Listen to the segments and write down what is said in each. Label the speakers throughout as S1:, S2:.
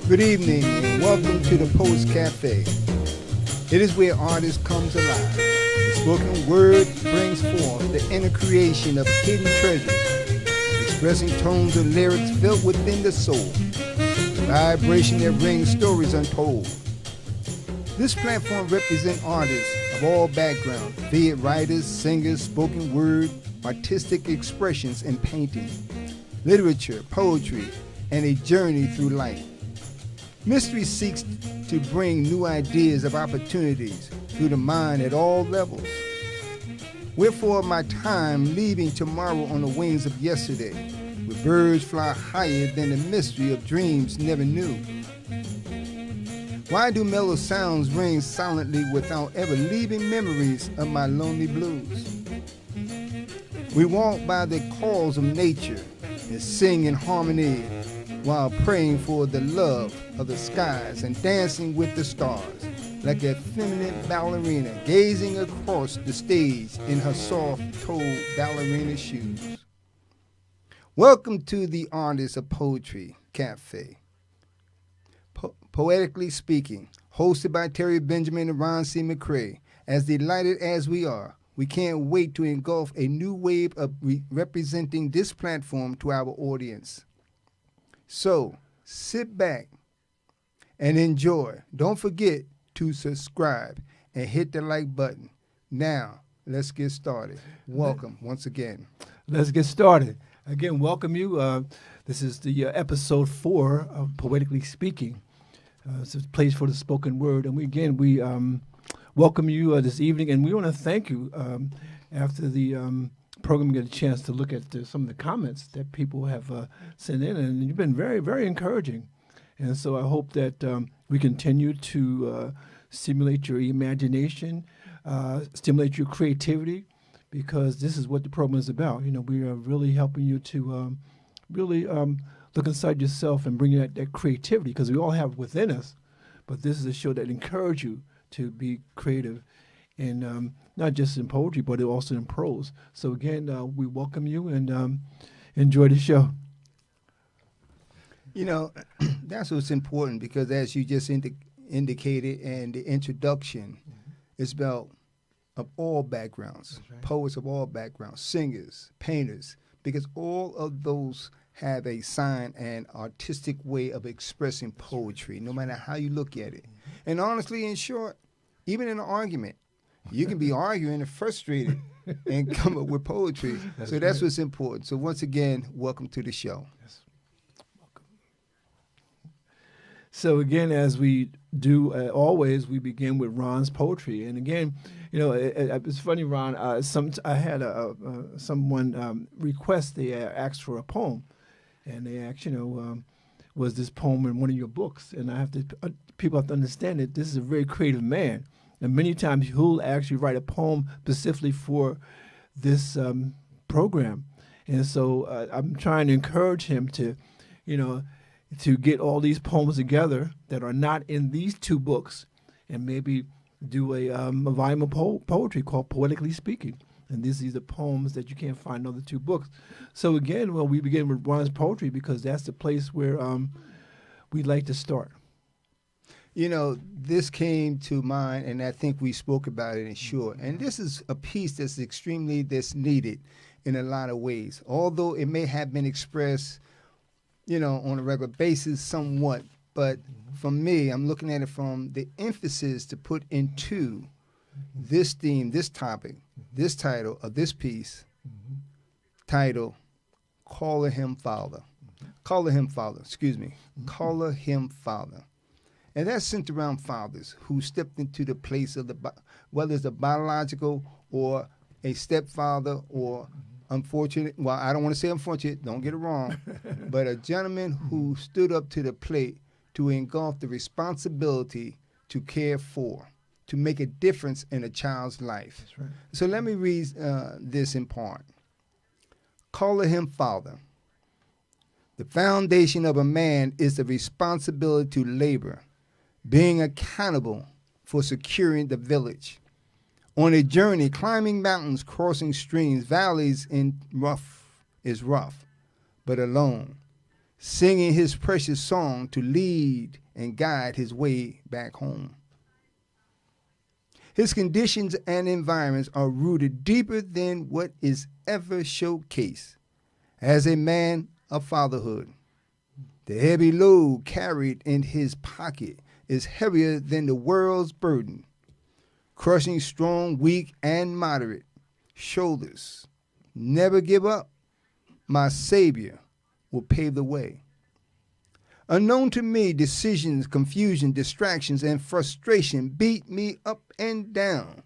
S1: Good evening and welcome to the Poets Cafe. It is where artists comes alive. The spoken word brings forth the inner creation of hidden treasures, expressing tones and lyrics felt within the soul, the vibration that rings stories untold. This platform represents artists of all backgrounds, be it writers, singers, spoken word, artistic expressions in painting, literature, poetry, and a journey through life. Mystery seeks to bring new ideas of opportunities through the mind at all levels. Wherefore my time leaving tomorrow on the wings of yesterday, where birds fly higher than the mystery of dreams never knew. Why do mellow sounds ring silently without ever leaving memories of my lonely blues? We walk by the calls of nature and sing in harmony while praying for the love of the skies and dancing with the stars like a feminine ballerina gazing across the stage in her soft-toed ballerina shoes. Welcome to the Artists of Poetry Cafe. Poetically Speaking, hosted by Terry Benjamin and Ron C. McCrae. As delighted as we are, we can't wait to engulf a new wave of representing this platform to our audience. So, sit back and enjoy. Don't forget to subscribe and hit the like button. Now, let's get started. Welcome once again.
S2: Let's get started. Again, welcome you. This is the episode 4 of Poetically Speaking. It's a place for the spoken word. And we welcome you this evening. And we want to thank you after the program, get a chance to look at some of the comments that people have sent in, and you've been very, very encouraging. And so I hope that we continue to stimulate your imagination, stimulate your creativity, because this is what the program is about. You know, we are really helping you to really look inside yourself and bring that creativity, because we all have it within us. But this is a show that encourages you to be creative, and not just in poetry, but also in prose. So again, we welcome you and enjoy the show.
S1: You know, that's what's important, because as you just indicated in the introduction, it's about of all backgrounds, right. Poets of all backgrounds, singers, painters, because all of those have a sign and artistic way of expressing poetry, no matter how you look at it. And honestly, in short, even in an argument, you can be arguing and frustrated and come up with poetry. That's what's important. So once again, welcome to the show.
S2: Yes. Welcome. So again, as we do always, we begin with Ron's poetry. And again, you know, it's funny, Ron. I had someone request. They asked for a poem, and they asked, was this poem in one of your books? And I have to people have to understand that this is a very creative man. And many times he'll actually write a poem specifically for this program. And so I'm trying to encourage him to, to get all these poems together that are not in these 2 books, and maybe do a volume of poetry called Poetically Speaking. And these are the poems that you can't find in other 2 books. So again, we begin with Ron's poetry, because that's the place where we'd like to start.
S1: You know, this came to mind, and I think we spoke about it in short. And this is a piece that's needed in a lot of ways. Although it may have been expressed, on a regular basis somewhat. But for me, I'm looking at it from the emphasis to put into this theme, this topic, this title of this piece, title, calling him Father. Calling him Father, excuse me. Calling him Father. And that's centered around fathers who stepped into the place of whether it's a biological or a stepfather or unfortunate, well, I don't want to say unfortunate, don't get it wrong, but a gentleman who stood up to the plate to engulf the responsibility to care for, to make a difference in a child's life.
S2: That's right.
S1: So let me read this in part. Calling him Father. The foundation of a man is the responsibility to labor, being accountable for securing the village. On a journey, climbing mountains, crossing streams, valleys is rough, but alone, singing his precious song to lead and guide his way back home. His conditions and environments are rooted deeper than what is ever showcased. As a man of fatherhood, the heavy load carried in his pocket is heavier than the world's burden, crushing strong, weak, and moderate shoulders. Never give up. My Savior will pave the way. Unknown to me, decisions, confusion, distractions, and frustration beat me up and down.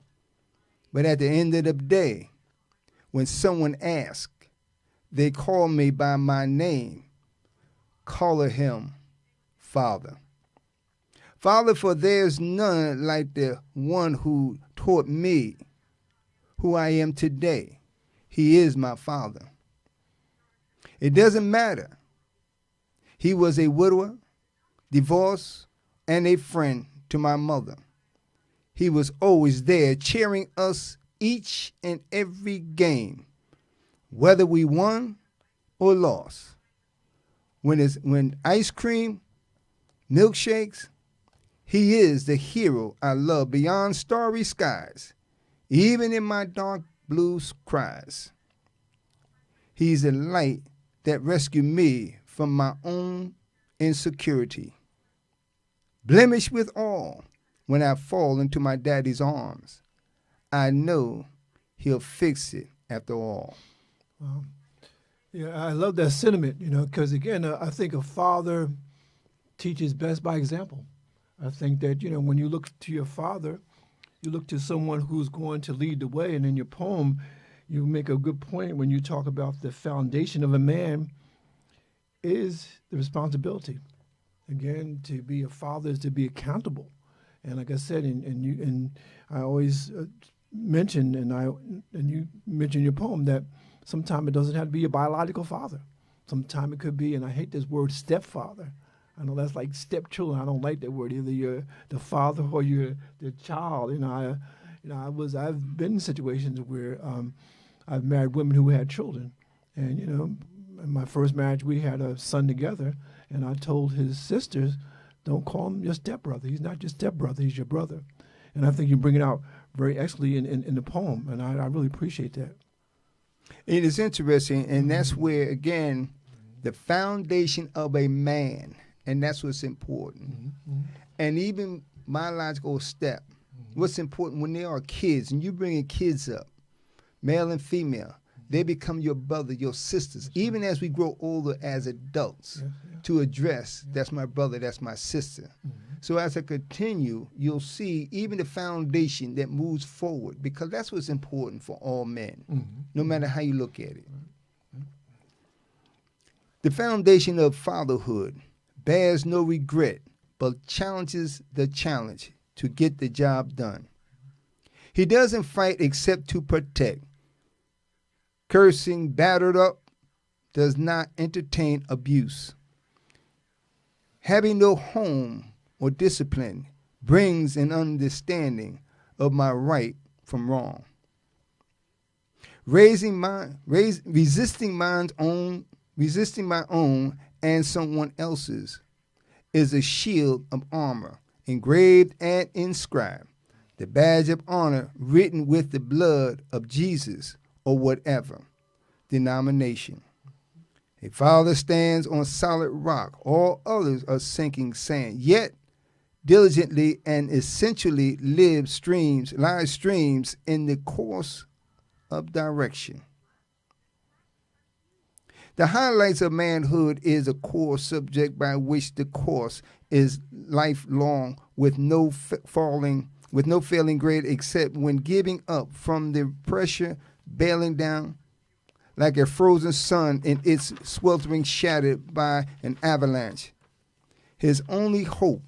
S1: But at the end of the day, when someone asks, they call me by my name, calling him Father. Father, for there's none like the one who taught me who I am today. He is my Father. It doesn't matter. He was a widower, divorced, and a friend to my mother. He was always there cheering us each and every game, whether we won or lost. When ice cream, milkshakes, he is the hero I love beyond starry skies, even in my dark blue cries. He's the light that rescued me from my own insecurity. Blemished with all, when I fall into my daddy's arms, I know he'll fix it after all.
S2: Well, yeah, I love that sentiment, because again, I think a father teaches best by example. I think that, when you look to your father, you look to someone who's going to lead the way. And in your poem, you make a good point when you talk about the foundation of a man is the responsibility. Again, to be a father is to be accountable. And like I said, and I always mention, and you mention in your poem that sometimes it doesn't have to be a biological father. Sometimes it could be, and I hate this word, stepfather. I know that's like stepchildren. I don't like that word. Either you're the father or you're the child. I've been in situations where I've married women who had children, and in my first marriage we had a son together, and I told his sisters, don't call him your stepbrother. He's not your stepbrother. He's your brother. And I think you bring it out very excellently in the poem, and I really appreciate that.
S1: It is interesting, and that's where, again, the foundation of a man, and that's what's important. Mm-hmm. And even biological step, what's important when they are kids, and you bringing kids up, male and female, they become your brother, your sisters, that's even right. As we grow older as adults, to address, that's my brother, that's my sister. Mm-hmm. So as I continue, you'll see even the foundation that moves forward, because that's what's important for all men, no matter how you look at it. The foundation of fatherhood bears no regret, but challenges the challenge to get the job done. He doesn't fight except to protect. Cursing, battered up, does not entertain abuse. Having no home or discipline brings an understanding of my right from wrong. Resisting my own and someone else's is a shield of armor, engraved and inscribed, the badge of honor written with the blood of Jesus or whatever denomination. A father stands on solid rock, all others are sinking sand, yet diligently and essentially live streams in the course of direction. The highlights of manhood is a core subject by which the course is lifelong with no failing grade except when giving up from the pressure, bailing down like a frozen sun in its sweltering shattered by an avalanche. His only hope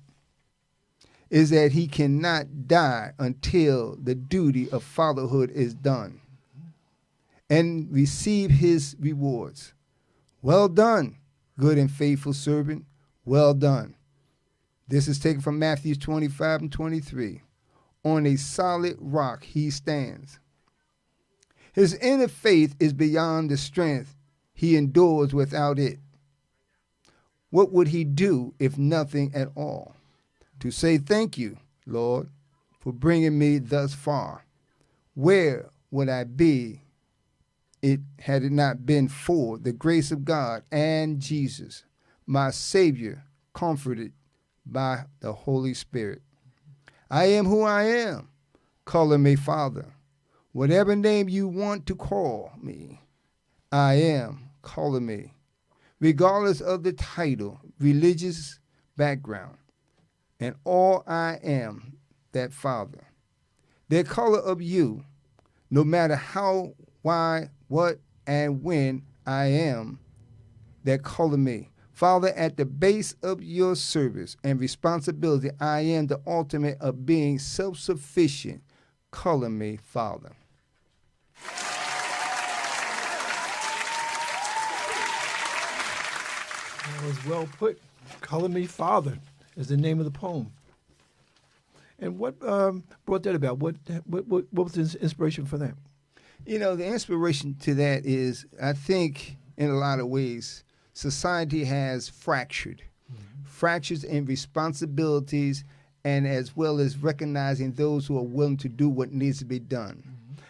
S1: is that he cannot die until the duty of fatherhood is done and receive his rewards. Well done, good and faithful servant. Well done. This is taken from Matthew 25 and 23. On a solid rock he stands. His inner faith is beyond the strength he endures without it. What would he do if nothing at all? To say thank you, Lord, for bringing me thus far. Where would I be had it not been for the grace of God and Jesus, my Savior, comforted by the Holy Spirit? I am who I am. Call me Father. Whatever name you want to call me, I am calling me. Regardless of the title, religious background, and all I am, that Father. The color of you, no matter how, why, what, and when I am, that color me. Father, at the base of your service and responsibility, I am the ultimate of being self-sufficient. Color me, Father.
S2: That was well put. Color me, Father, is the name of the poem. And what brought that about? What was the inspiration for that?
S1: You know, the inspiration to that is, I think, in a lot of ways, society has fractured. Fractures in responsibilities and as well as recognizing those who are willing to do what needs to be done.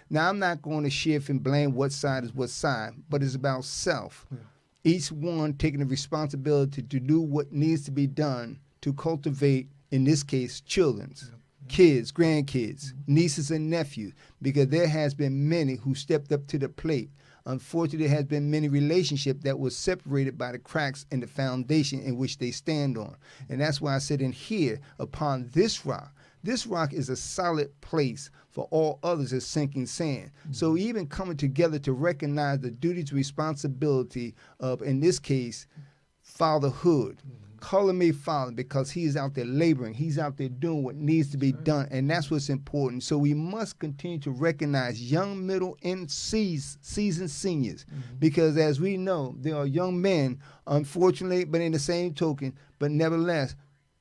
S1: Now, I'm not going to shift and blame what side is what side, but it's about self. Each one taking the responsibility to do what needs to be done to cultivate, in this case, children's, kids, grandkids, nieces and nephews, because there has been many who stepped up to the plate. Unfortunately, there has been many relationships that were separated by the cracks in the foundation in which they stand on. And that's why I said in here, upon this rock is a solid place, for all others is sinking sand. So even coming together to recognize the duties, responsibility of, in this case, fatherhood. Calling me Father because he's out there laboring. He's out there doing what needs to be done, and that's what's important. So we must continue to recognize young, middle, and seasoned seniors, because as we know, there are young men, unfortunately, but in the same token, but nevertheless,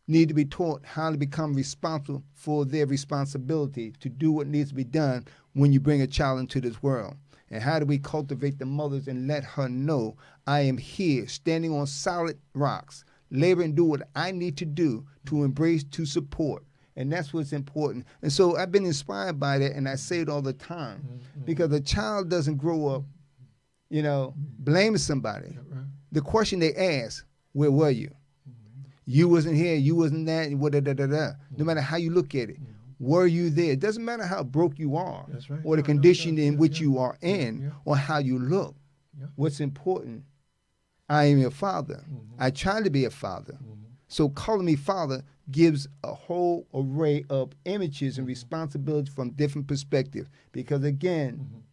S1: need to be taught how to become responsible for their responsibility to do what needs to be done when you bring a child into this world. And how do we cultivate the mothers and let her know, I am here standing on solid rocks, labor and do what I need to do to embrace, to support. And that's what's important. And so I've been inspired by that, and I say it all the time, because a child doesn't grow up, blaming somebody. The question they ask, where were you? You wasn't here, you wasn't that, no matter how you look at it. Were you there? It doesn't matter how broke you are, or the condition in which you are in, or how you look. What's important, I am your father. I try to be a father. So calling me Father gives a whole array of images and responsibilities from different perspectives. Because again,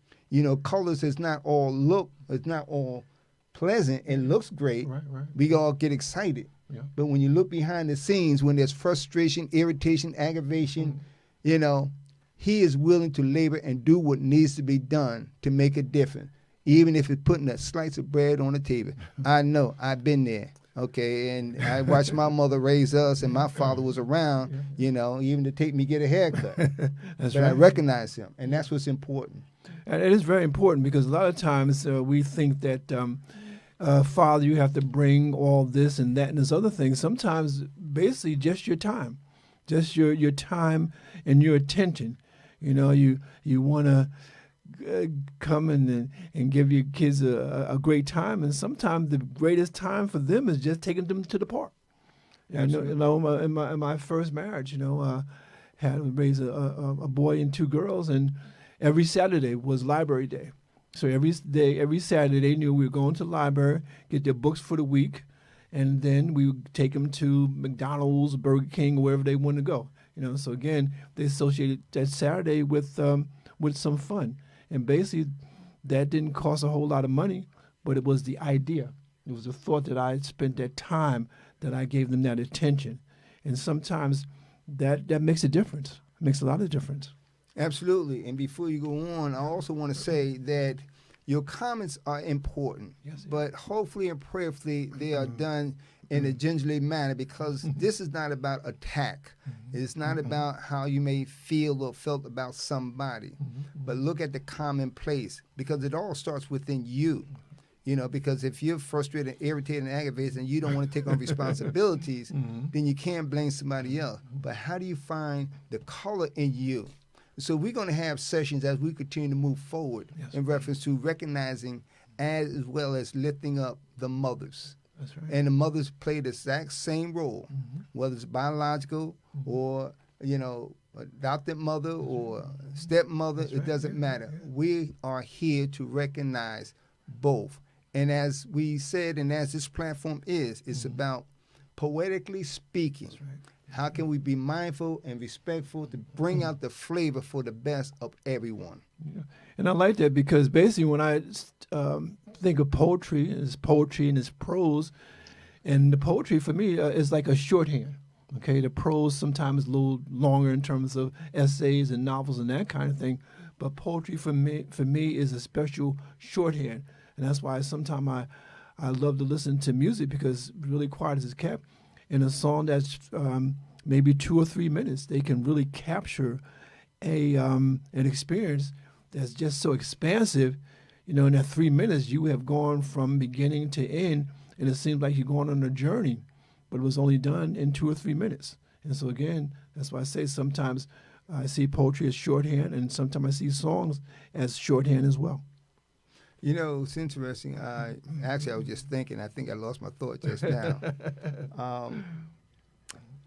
S1: colors is not all look, it's not all pleasant. It looks great. We all get excited. But when you look behind the scenes, when there's frustration, irritation, aggravation, he is willing to labor and do what needs to be done to make a difference, even if it's putting a slice of bread on the table. I know, I've been there, okay? And I watched my mother raise us, and my father was around, even to take me get a haircut. But I recognize him, and that's what's important.
S2: And it is very important, because a lot of times we think that Father, you have to bring all this and that and this other thing. Sometimes, basically, just your time, just your time and your attention. You want to come and give your kids a great time, and sometimes the greatest time for them is just taking them to the park. In my first marriage, had to raise a boy and two girls, and every Saturday was library day. So every day, every Saturday, they knew we were going to the library, get their books for the week, and then we would take them to McDonald's, Burger King, or wherever they wanted to go. So again, they associated that Saturday with some fun, and basically that didn't cost a whole lot of money, but it was the idea. It was the thought that I had spent that time, that I gave them that attention, and sometimes that makes a difference. It makes a lot of difference.
S1: Absolutely. And before you go on, I also want to say that your comments are important, but hopefully and prayerfully they are done in a gingerly manner, because this is not about attack. It's not about how you may feel or felt about somebody, but look at the commonplace, because it all starts within you. Because if you're frustrated, irritated, and aggravated, and you don't want to take on responsibilities, then you can't blame somebody else. But how do you find the color in you? So we're going to have sessions as we continue to move forward in reference to recognizing as well as lifting up the mothers.
S2: That's right.
S1: And the mothers play the exact same role, whether it's biological or, adopted mother or stepmother, it doesn't matter. We are here to recognize both. And as we said, and as this platform is, it's about poetically speaking.
S2: That's right.
S1: How can we be mindful and respectful to bring out the flavor for the best of everyone?
S2: Yeah. And I like that, because basically when I think of poetry, it's poetry and it's prose, and the poetry for me is like a shorthand. Okay, the prose sometimes is a little longer in terms of essays and novels and that kind of thing, but poetry for me is a special shorthand, and that's why sometimes I love to listen to music, because really quiet as it's kept. In a song that's maybe 2 or 3 minutes, they can really capture an experience that's just so expansive. In that 3 minutes, you have gone from beginning to end, and it seems like you're going on a journey, but it was only done in 2 or 3 minutes. And so again, that's why I say sometimes I see poetry as shorthand, and sometimes I see songs as shorthand as well.
S1: It's interesting. I was just thinking, I think I lost my thought just now.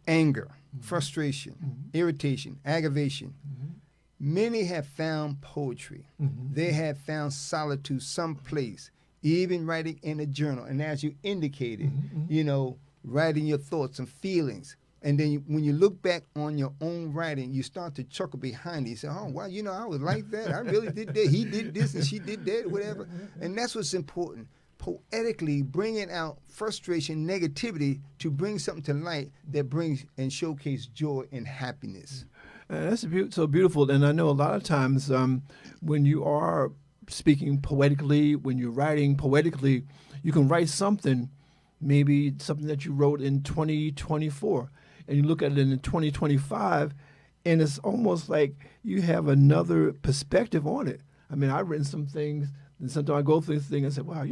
S1: Anger, frustration, irritation, aggravation. Many have found poetry. They have found solitude someplace, even writing in a journal. And as you indicated, writing your thoughts and feelings. And then when you look back on your own writing, you start to chuckle behind it. You say, oh, wow, I was like that. I really did that. He did this and she did that, whatever. And that's what's important. Poetically bringing out frustration, negativity, to bring something to light that brings and showcase joy and happiness.
S2: That's so beautiful. And I know a lot of times when you are speaking poetically, when you're writing poetically, you can write something, maybe something that you wrote in 2024. And you look at it in 2025, and it's almost like you have another perspective on it. I mean, I've written some things, and sometimes I go through this thing and say, "Wow,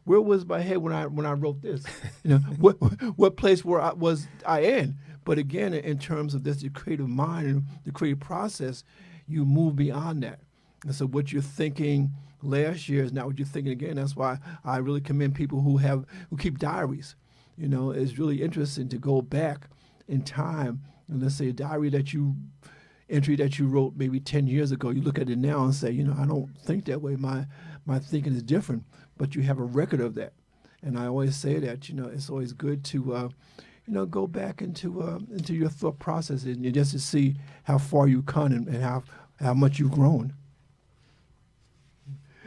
S2: where was my head when I wrote this? What place was I in?" But again, in terms of this, the creative mind and the creative process, you move beyond that. And so, what you're thinking last year is not what you're thinking again. That's why I really commend people who keep diaries. It's really interesting to go back in time, and let's say entry that you wrote maybe 10 years ago, you look at it now and say, I don't think that way. My thinking is different, but you have a record of that. And I always say that, it's always good to, go back into your thought process and just to see how far you've come and how much you've grown.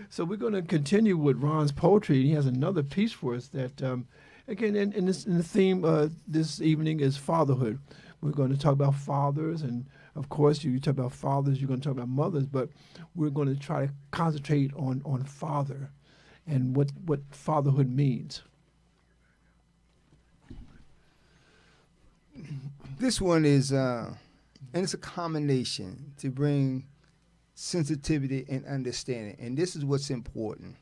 S2: So we're going to continue with Ron's poetry. He has another piece for us that, again, in the theme this evening is fatherhood. We're going to talk about fathers, and of course, you talk about fathers, you're going to talk about mothers, but we're going to try to concentrate on father and what fatherhood means.
S1: This one is, and it's a combination to bring sensitivity and understanding. And this is what's important.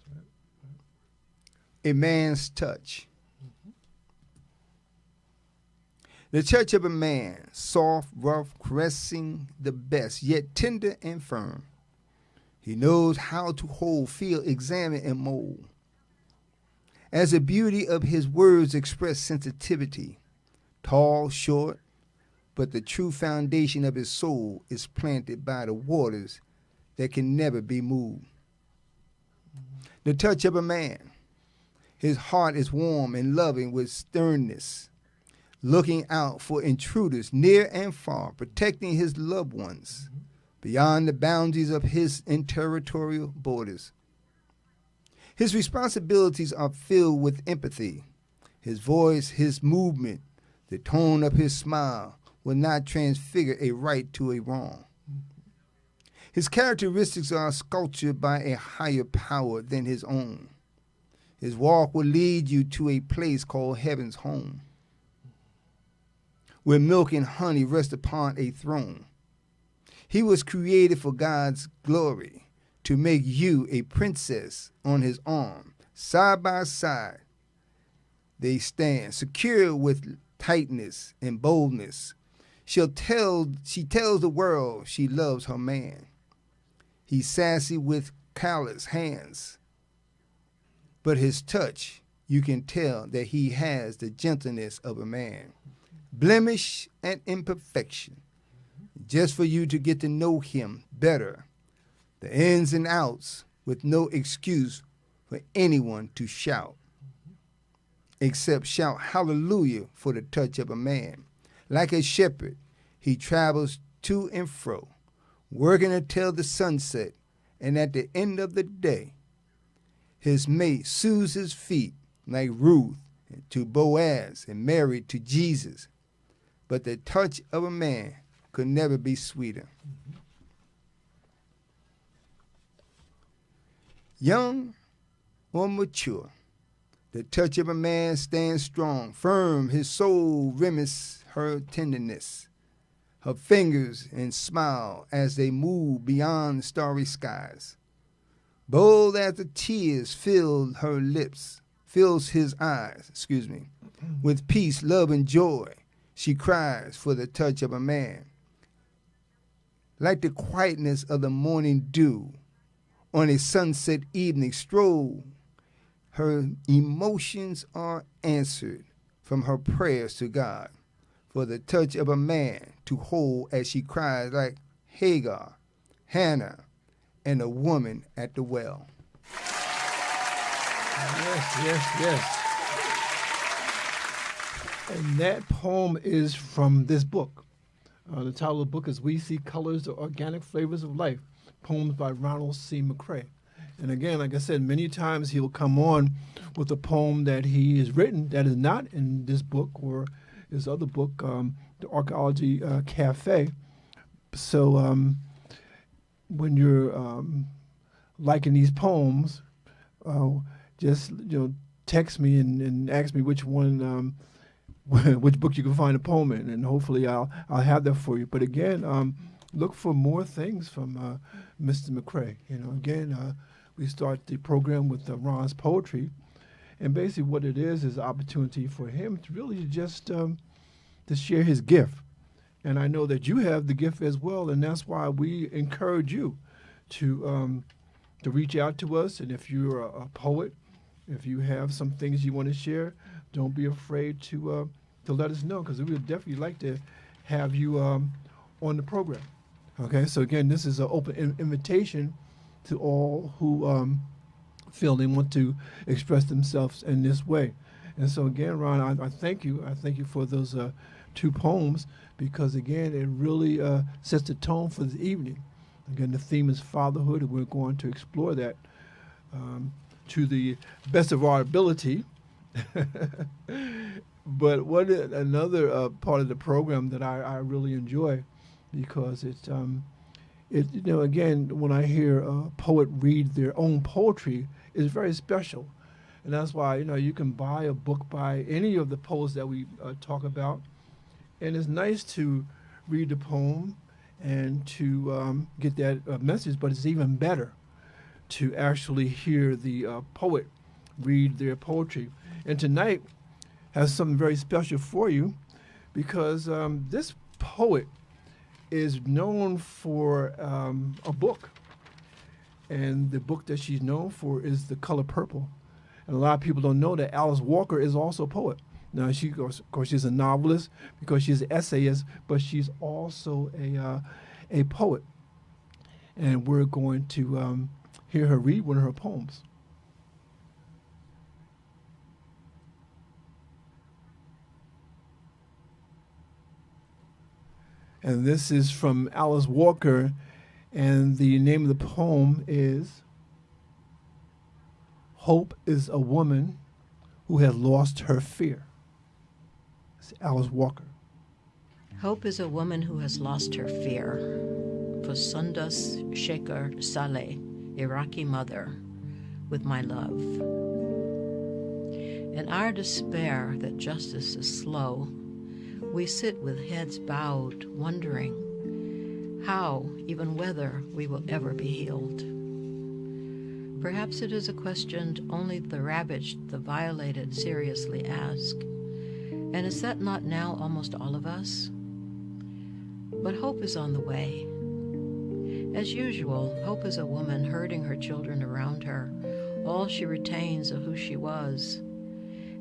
S1: A man's touch. The touch of a man, soft, rough, caressing the best, yet tender and firm. He knows how to hold, feel, examine, and mold. As the beauty of his words express sensitivity, tall, short, but the true foundation of his soul is planted by the waters that can never be moved. The touch of a man. His heart is warm and loving with sternness, looking out for intruders near and far, protecting his loved ones beyond the boundaries of his territorial borders. His responsibilities are filled with empathy. His voice, his movement, the tone of his smile will not transfigure a right to a wrong. His characteristics are sculptured by a higher power than his own. His walk will lead you to a place called heaven's home, where milk and honey rest upon a throne. He was created for God's glory, to make you a princess on his arm. Side by side, they stand, secure with tightness and boldness. She tells the world she loves her man. He's sassy with callous hands, but his touch, you can tell that he has the gentleness of a man. Blemish and imperfection, just for you to get to know him better. The ins and outs with no excuse for anyone to shout, except shout hallelujah for the touch of a man. Like a shepherd, he travels to and fro, working until the sunset, and at the end of the day, his mate soothes his feet like Ruth to Boaz and Mary to Jesus. But the touch of a man could never be sweeter. Young or mature, the touch of a man stands strong, firm, his soul reminisces her tenderness. Her fingers and smile as they move beyond starry skies. Bold as the tears filled her lips, fills his eyes, with peace, love, and joy, she cries for the touch of a man. Like the quietness of the morning dew on a sunset evening stroll, her emotions are answered from her prayers to God for the touch of a man to hold as she cries like Hagar, Hannah, and a woman at the well.
S2: Yes. And that poem is from this book. The title of the book is We See Colors, the Organic Flavors of Life, poems by Ronald C. McCrae. And again, like I said, many times he'll come on with a poem that he has written that is not in this book or his other book, The Archaeology Cafe. So when you're liking these poems, just text me and ask me which one, which book you can find a poem in, and hopefully I'll have that for you. But again, look for more things from Mr. McCrae. Again, we start the program with Ron's poetry, and basically what it is an opportunity for him to really just to share his gift. And I know that you have the gift as well, and that's why we encourage you to reach out to us. And if you're a poet, if you have some things you want to share, don't be afraid to let us know, because we would definitely like to have you on the program. Okay, so again, this is an open invitation to all who feel they want to express themselves in this way. And so again, Ron, I thank you. I thank you for those two poems, because again, it really sets the tone for the evening. Again, the theme is fatherhood, and we're going to explore that to the best of our ability. But another part of the program that I really enjoy, because it's again, when I hear a poet read their own poetry, it's very special. And that's why, you can buy a book by any of the poets that we talk about. And it's nice to read the poem and to get that message, but it's even better to actually hear the poet read their poetry. And tonight has something very special for you, because this poet is known for a book. And the book that she's known for is The Color Purple. And a lot of people don't know that Alice Walker is also a poet. Now, of course, she's a novelist because she's an essayist, but she's also a poet. And we're going to hear her read one of her poems. And this is from Alice Walker, and the name of the poem is Hope is a Woman Who Has Lost Her Fear. It's Alice Walker.
S3: Hope is a woman who has lost her fear. For Sundas Shekhar Saleh, Iraqi mother, with my love. In our despair that justice is slow, we sit with heads bowed, wondering how, even whether, we will ever be healed. Perhaps it is a question only the ravaged, the violated seriously ask. And is that not now almost all of us? But hope is on the way. As usual, hope is a woman herding her children around her, all she retains of who she was.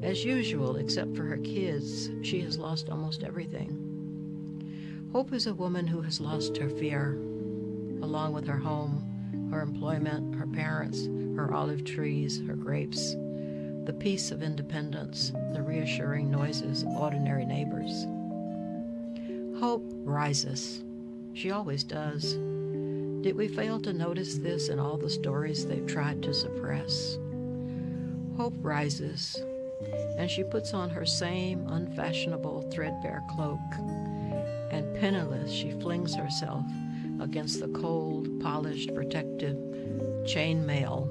S3: As usual, except for her kids, she has lost almost everything. Hope is a woman who has lost her fear, along with her home, her employment, her parents, her olive trees, her grapes, the peace of independence, the reassuring noises of ordinary neighbors. Hope rises. She always does. Did we fail to notice this in all the stories they've tried to suppress? Hope rises, and she puts on her same unfashionable threadbare cloak, and penniless she flings herself against the cold, polished, protective chain mail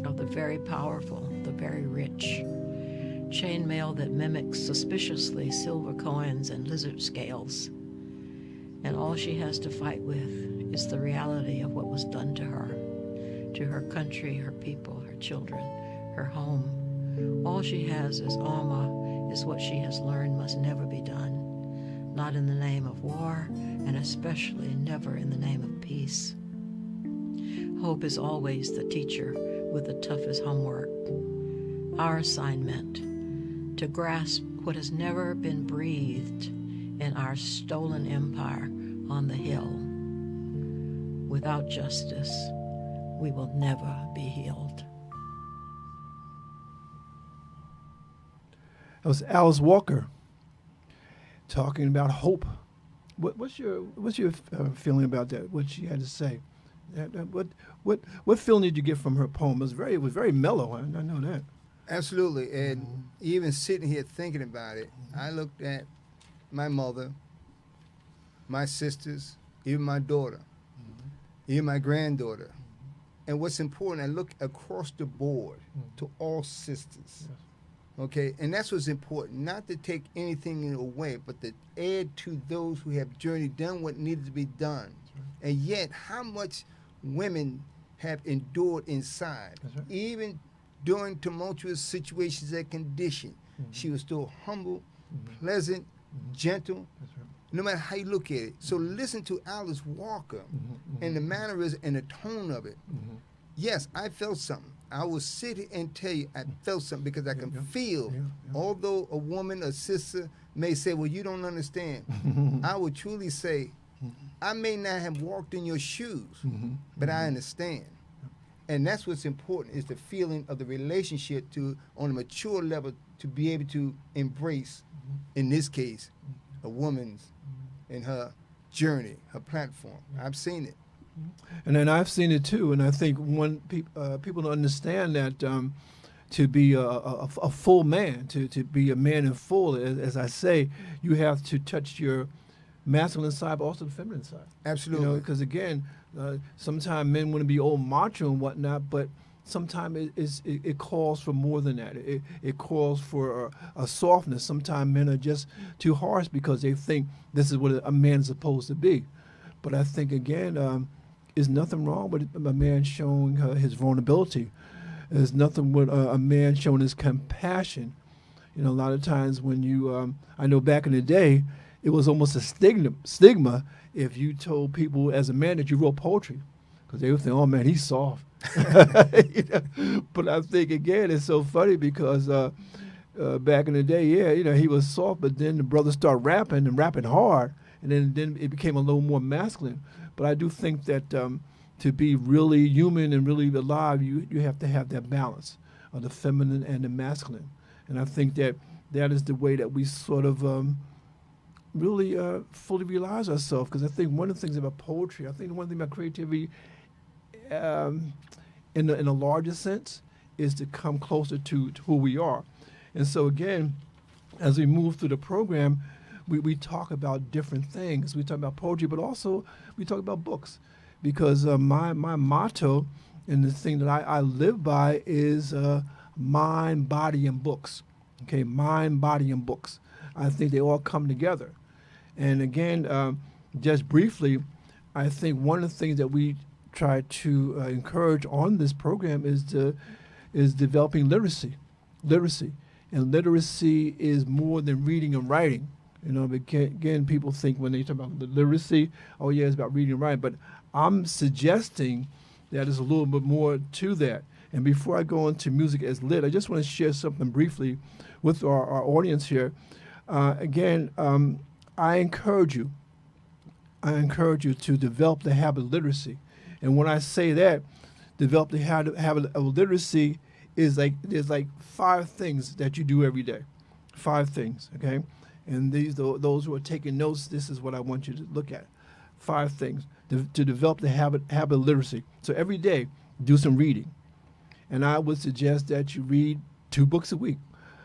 S3: of the very powerful, the very rich. Chain mail that mimics suspiciously silver coins and lizard scales. And all she has to fight with is the reality of what was done to her country, her people, her children, her home. All she has as Alma is what she has learned must never be done, not in the name of war, and especially never in the name of peace. Hope is always the teacher with the toughest homework. Our assignment, to grasp what has never been breathed in our stolen empire on the hill. Without justice, we will never be healed.
S2: That was Alice Walker talking about hope. What's your feeling about that? What she had to say? What feeling did you get from her poem? It was very mellow. I know that.
S1: Absolutely. And even sitting here thinking about it, I looked at my mother, my sisters, even my daughter, even my granddaughter. And what's important, I look across the board to all sisters. Yes. Okay, and that's what's important, not to take anything away, but to add to those who have journeyed, done what needed to be done. Right. And yet, how much women have endured inside, right. Even during tumultuous situations and conditions. She was still humble, pleasant, gentle, right. No matter how you look at it. So listen to Alice Walker and the mannerism and the tone of it. Yes, I felt something. I will sit here and tell you I felt something because I can feel, although a woman, a sister may say, well, you don't understand. I would truly say, I may not have walked in your shoes, but I understand. And that's what's important, is the feeling of the relationship to, on a mature level, to be able to embrace, in this case, a woman's in her journey, her platform. I've seen it.
S2: And then I've seen it too, and I think people don't understand that to be a full man, to be a man in full, as I say, you have to touch your masculine side, but also the feminine side.
S1: Absolutely.
S2: Because again, sometimes men want to be old macho and whatnot, but sometimes it calls for more than that. It calls for a softness. Sometimes men are just too harsh because they think this is what a man's supposed to be. But I think, again, there's nothing wrong with a man showing his vulnerability. There's nothing with a man showing his compassion. You know, a lot of times when you, I know back in the day, it was almost a stigma if you told people as a man that you wrote poetry, because they would think, oh man, he's soft. But I think, again, it's so funny because back in the day, he was soft, but then the brothers started rapping and rapping hard, and then it became a little more masculine. But I do think that to be really human and really alive, you have to have that balance of the feminine and the masculine. And I think that is the way that we sort of, really fully realize ourselves. Because I think one of the things about poetry, I think one thing about creativity, um, in a larger sense, is to come closer to who we are. And so again, as we move through the program, we talk about different things. We talk about poetry, but also we talk about books, because my motto and the thing that I live by is mind, body, and books. Okay, mind, body, and books. I think they all come together. And again, just briefly, I think one of the things that we try to encourage on this program is developing literacy, and literacy is more than reading and writing. But again, people think when they talk about literacy, oh yeah, it's about reading and writing. But I'm suggesting that there's a little bit more to that. And before I go into music as lit, I just want to share something briefly with our audience here. Again, I encourage you to develop the habit of literacy. And when I say that, develop the habit of literacy is there's like 5 things that you do every day. 5 things, okay? And those who are taking notes, this is what I want you to look at. 5 things to develop the habit of literacy. So every day, do some reading. And I would suggest that you read 2 books a week,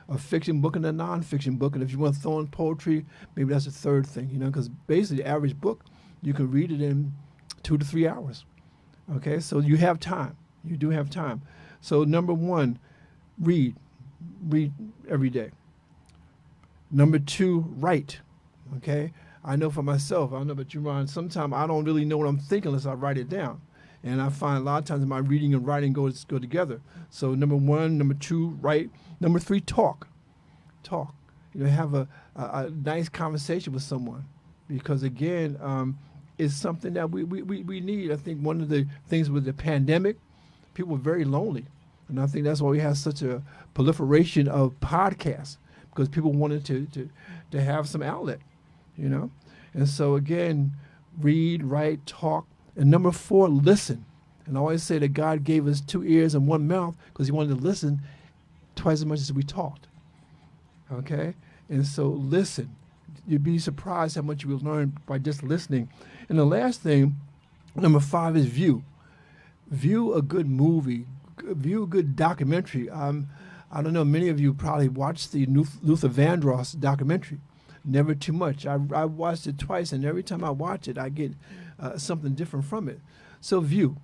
S2: a fiction book and a nonfiction book. And if you want to throw in poetry, maybe that's the 3rd thing, because basically the average book, you can read it in 2 to 3 hours. Okay, so you have time. You do have time. So number 1, read every day. Number 2, write. Okay, I know for myself, I don't know about you, Ron, sometimes I don't really know what I'm thinking unless I write it down. And I find a lot of times my reading and writing go together. So number 1, number 2, write. Number 3, talk. Have a nice conversation with someone, because again, it's something that we need. I think one of the things with the pandemic, people were very lonely. And I think that's why we have such a proliferation of podcasts, because people wanted to have some outlet, And so again, read, write, talk. And number 4, listen. And I always say that God gave us 2 ears and 1 mouth because he wanted to listen twice as much as we talked. Okay? And so listen. You'd be surprised how much you will learn by just listening. And the last thing, number 5, is view. View a good movie. View a good documentary. I don't know, many of you probably watched the Luther Vandross documentary, Never Too Much. I watched it twice, and every time I watch it, I get something different from it. So view.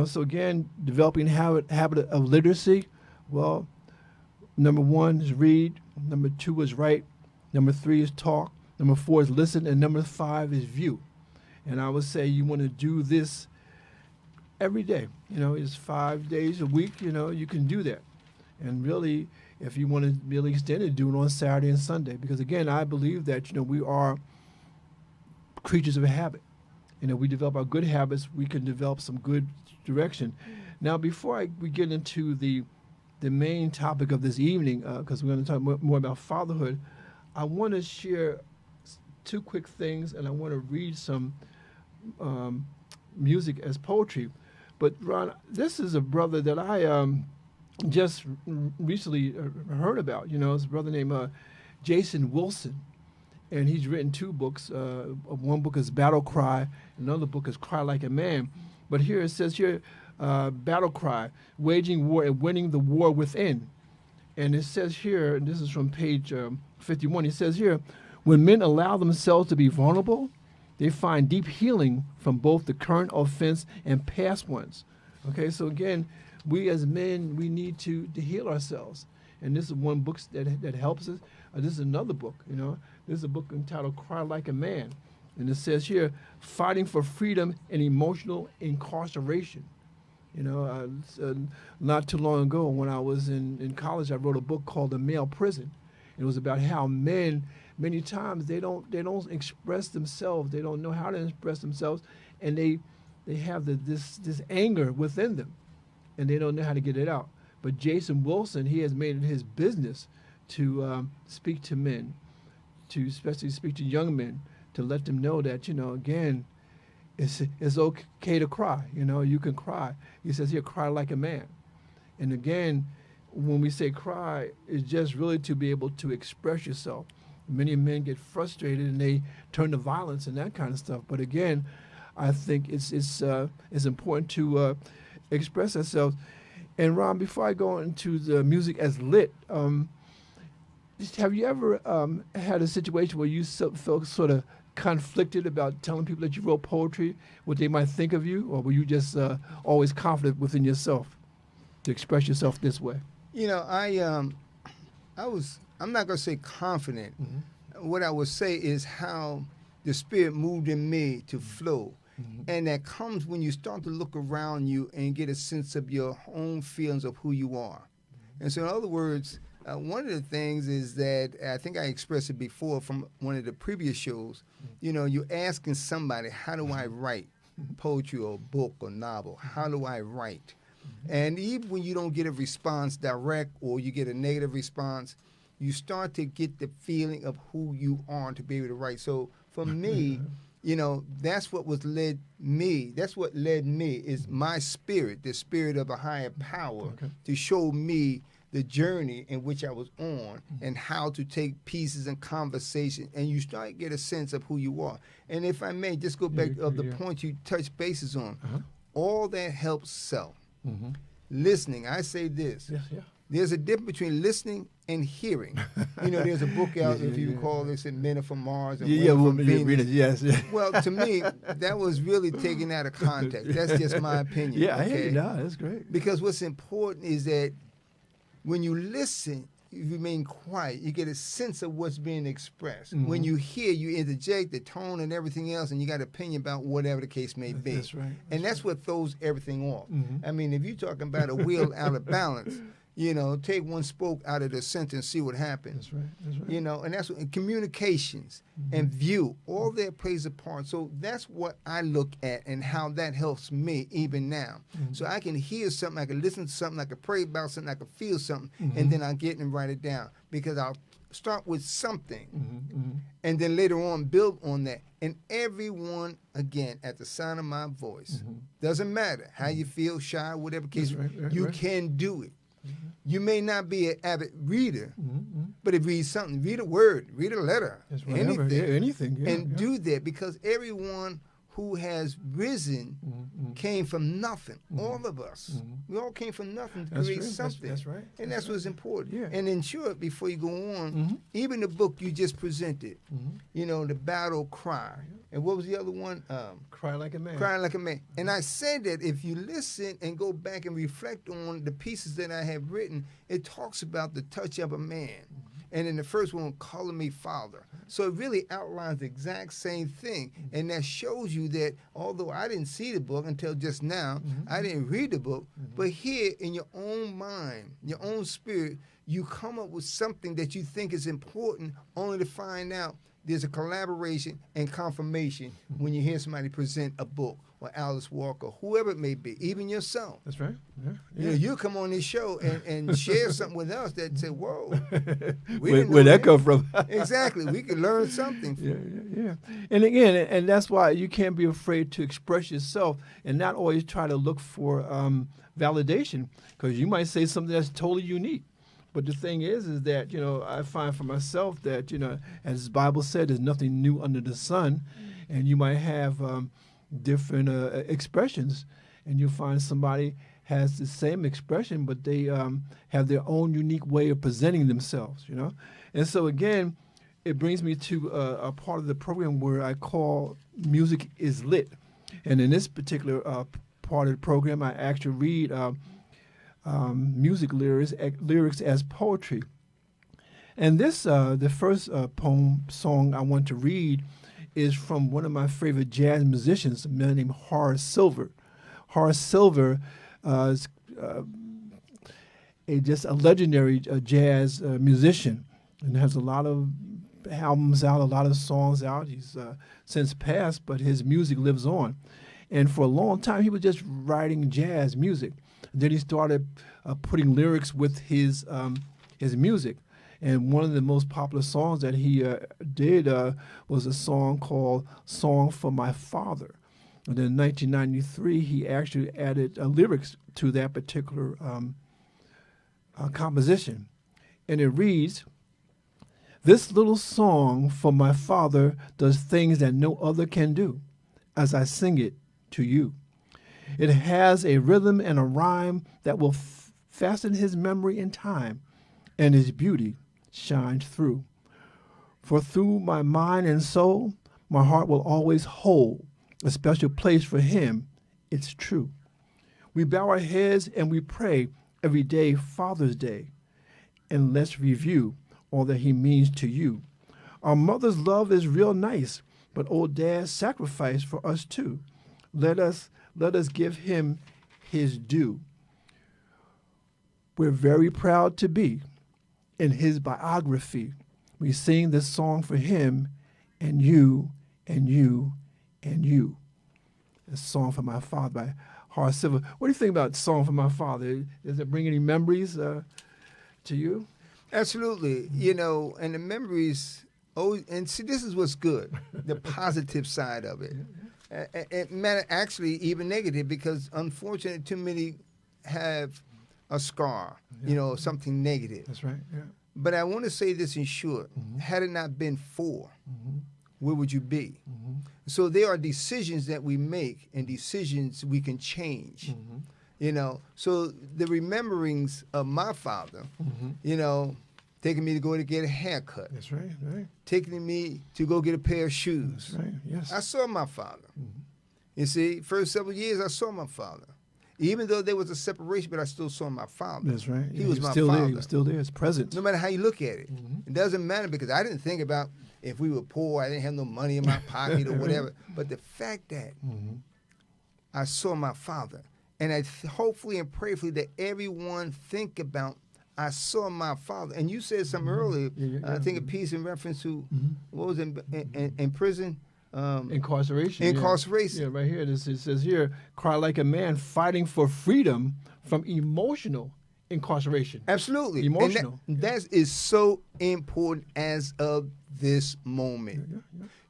S2: So again, developing habit of literacy. Well, number 1 is read. Number 2 is write. Number 3 is talk. Number 4 is listen. And number 5 is view. And I would say you want to do this every day. It's 5 days a week. You can do that. And really, if you want to really extend it, do it on Saturday and Sunday. Because again, I believe that, we are creatures of habit. We develop our good habits, we can develop some good direction. Now, before we get into the main topic of this evening, because we're going to talk more about fatherhood, I want to share 2 quick things, and I want to read some music as poetry. But Ron, this is a brother that I just recently heard about. It's a brother named Jason Wilson. And he's written 2 books. One book is Battle Cry, another book is Cry Like a Man. But here it says Battle Cry, Waging War and Winning the War Within. And it says here, and this is from page 51, it says here, when men allow themselves to be vulnerable, they find deep healing from both the current offense and past ones. Okay, so again, we as men, we need to heal ourselves. And this is one book that helps us. This is another book, This is a book entitled Cry Like a Man. And it says here, fighting for freedom and emotional incarceration. Not too long ago when I was in college, I wrote a book called The Male Prison. It was about how men, many times, they don't express themselves. They don't know how to express themselves. And they have this anger within them. And they don't know how to get it out. But Jason Wilson, he has made it his business to speak to men, to especially speak to young men, to let them know that, again, it's okay to cry. You can cry. He says here, cry like a man. And again, when we say cry, it's just really to be able to express yourself. Many men get frustrated and they turn to violence and that kind of stuff. But again, I think it's important to express ourselves. And Ron, before I go into the music as lit, have you ever had a situation where you felt sort of conflicted about telling people that you wrote poetry, what they might think of you, or were you just always confident within yourself to express yourself this way?
S1: You know, I'm not going to say confident. What I would say is how the Spirit moved in me to flow. And that comes when you start to look around you and get a sense of your own feelings of who you are. And so in other words, one of the things is that, I think I expressed it before from one of the previous shows, you know, you're asking somebody, how do I write poetry or book or novel? How do I write? And even when you don't get a response direct or you get a negative response, you start to get the feeling of who you are to be able to write. So for me, you know, that's what led me is my spirit, the spirit of a higher power, to show me the journey in which I was on and how to take pieces and conversation, and you start to get a sense of who you are. And if I may just go back of the point you touched bases on, all that helps self. Listening, I say this. There's a difference between listening and hearing. You know, there's a book out, if you recall, they said Men Are From Mars and Women From Venus.
S2: Yes.
S1: Well, to me, that was really taken out of context. That's just my opinion.
S2: Yeah, I hear you now. That's great.
S1: Because what's important is that when you listen, you remain quiet. You get a sense of what's being expressed. When you hear, you interject the tone and everything else, and you got an opinion about whatever the case may be.
S2: That's right.
S1: And that's what throws everything off. I mean, if you're talking about a wheel out of balance, you know, take one spoke out of the sentence, see what happens.
S2: That's right. That's right.
S1: You know, and that's what, communications and view, all that plays a part. So that's what I look at and how that helps me even now. So I can hear something, I can listen to something, I can pray about something, I can feel something, and then I'll get and write it down. Because I'll start with something and then later on build on that. And everyone, again, at the sound of my voice, doesn't matter how you feel, shy, whatever case, you can do it. You may not be an avid reader, but if you read something, read a word, read a letter, anything, and do that, because everyone who has risen came from nothing. All of us. We all came from nothing to create something.
S2: That's right.
S1: And that's what's important.
S2: Yeah.
S1: And in short, before you go on, even the book you just presented, you know, The Battle Cry. And what was the other one?
S2: Cry Like a Man.
S1: Cry Like a Man. And I said that if you listen and go back and reflect on the pieces that I have written, it talks about the touch of a man. And in the first one, Calling Me Father. So it really outlines the exact same thing. And that shows you that although I didn't see the book until just now, I didn't read the book, but here in your own mind, your own spirit, you come up with something that you think is important only to find out there's a collaboration and confirmation when you hear somebody present a book, or Alice Walker, whoever it may be, even yourself.
S2: That's right. Yeah.
S1: You know, you come on this show and share something with us that say, whoa.
S2: Where'd that come from?
S1: Exactly. We could learn something from it.
S2: Yeah. And again, and that's why you can't be afraid to express yourself and not always try to look for validation, because you might say something that's totally unique. But the thing is that, you know, I find for myself that, you know, as the Bible said, there's nothing new under the sun. And you might have different expressions, and you find somebody has the same expression, but they have their own unique way of presenting themselves, you know. And so, again, it brings me to a part of the program where I call Music is Lit. And in this particular part of the program, I actually read music lyrics as poetry. And this, the first song I want to read is from one of my favorite jazz musicians, a man named Horace Silver. Horace Silver is just a legendary jazz musician, and has a lot of albums out, a lot of songs out. He's since passed, but his music lives on. And for a long time, he was just writing jazz music. And then he started putting lyrics with his music. And one of the most popular songs that he did was a song called Song for My Father. And then in 1993, he actually added lyrics to that particular composition. And it reads, This little song for my Father does things that no other can do as I sing it to you. It has a rhythm and a rhyme that will fasten his memory in time, and his beauty shines through. For through my mind and soul, my heart will always hold a special place for him. It's true. We bow our heads and we pray every day, Father's Day, and let's review all that he means to you. Our mother's love is real nice, but old Dad's sacrifice for us too. Let us give him his due. We're very proud to be in his biography. We sing this song for him and you and you and you. A song for my father by Horace Silver. What do you think about Song for My Father? Does it bring any memories to you?
S1: Absolutely. You know, and the memories, and see, this is what's good, the positive side of it. It matter actually even negative, because unfortunately too many have a scar, you know, something negative.
S2: That's right, yeah.
S1: But I want to say this in short. Had it not been for, where would you be? So there are decisions that we make and decisions we can change. You know, so the rememberings of my father, you know, taking me to go to get a haircut.
S2: That's right, right.
S1: Taking me to go get a pair of shoes.
S2: That's right, yes.
S1: I saw my father. You see, first several years I saw my father. Even though there was a separation, but I still saw my father.
S2: That's right.
S1: He was my
S2: still
S1: father.
S2: There. He was still there. It's present.
S1: No matter how you look at it. It doesn't matter, because I didn't think about if we were poor, I didn't have no money in my pocket or whatever. But the fact that I saw my father, and I hopefully and prayerfully that everyone think about, I saw my father. And you said something earlier, I think a piece in reference to, what was it, in prison?
S2: Incarceration.
S1: Incarceration.
S2: Yeah, right here. It says here, cry like a man fighting for freedom from emotional incarceration.
S1: Absolutely.
S2: Emotional.
S1: And that is so important as of this moment.